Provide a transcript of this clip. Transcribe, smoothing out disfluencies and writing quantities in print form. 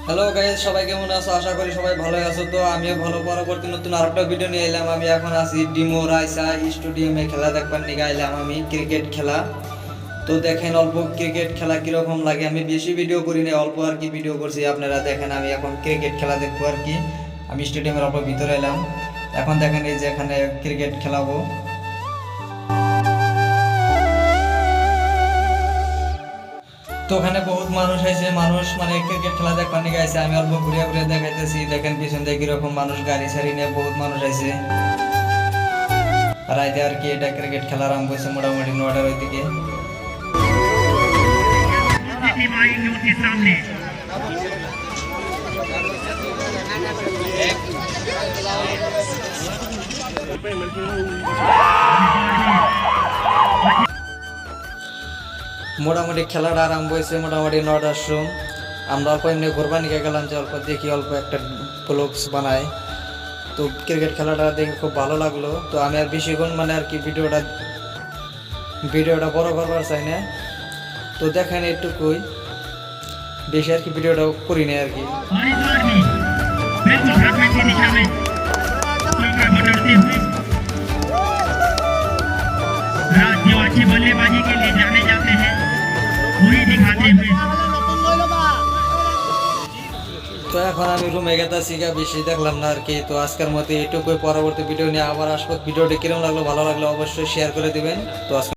Hello guys, সবাই কেমন আছো? আশা করি সবাই ভালো আছো। তো আমিও ভালো। পরবর্তী নতুন আরেকটা ভিডিও নিয়ে এলাম। আমি এখন আছি ডিমো রাইসা স্টেডিয়ামে, খেলা দেখবার নিয়ে আইলাম আমি, ক্রিকেট খেলা। তো দেখেন অল্প ক্রিকেট খেলা কিরকম লাগে। আমি বেশি ভিডিও করি না, অল্প আর কি ভিডিও করছি। আপনারা দেখেন আমি এখন ক্রিকেট খেলা দেখবো আর কি। আমি স্টেডিয়ামের অল্প ভিতরে এলাম। এখন দেখেন এই যে এখানে ক্রিকেট খেলাবো। তো ওখানে বহুত মানুষ আছে, মানুষ মানে ক্রিকেট খেলা দেখবার নিয়ে আছে। আমি অল্প ঘুরে ঘুরে দেখাইতেছি। দেখেন পিছন থেকে কিরকম মানুষ, গাড়ি ছাড়ি নিয়ে বহুত মানুষ আছে। রাইতে আর কি এটা ক্রিকেট খেলা আরম্ভ হয়েছে মোটামুটি 9টার ওই দিকে। মোটামুটি খেলাটা আরম্ভ হয়েছে মোটামুটি 9টার সময়। আমরা অল্প এমনি ঘুরবা নিয়ে গেলাম যে অল্প দেখি, অল্প একটা ব্লগস বানাই। তো ক্রিকেট খেলাটা দেখে খুব ভালো লাগলো। তো আমি আর বেশিক্ষণ মানে আর কি ভিডিওটা বড় করবার চাই না। তো দেখেন একটুকুই, বেশি আর কি ভিডিওটা করি না আর কি। जो अच्छी बल्लेबाजी के लिए जाने जाते हैं वही दिखाते हुए। তো এখন আমি রুমে গেতাছি, বেশি দেখলাম না আর কি। তো আজকের মতো এইটুকুই, পরবর্তী ভিডিও নিয়ে আবার আসবো। ভিডিওটি কিরকম লাগলো, ভালো লাগলো অবশ্যই শেয়ার করে দিবেন। তো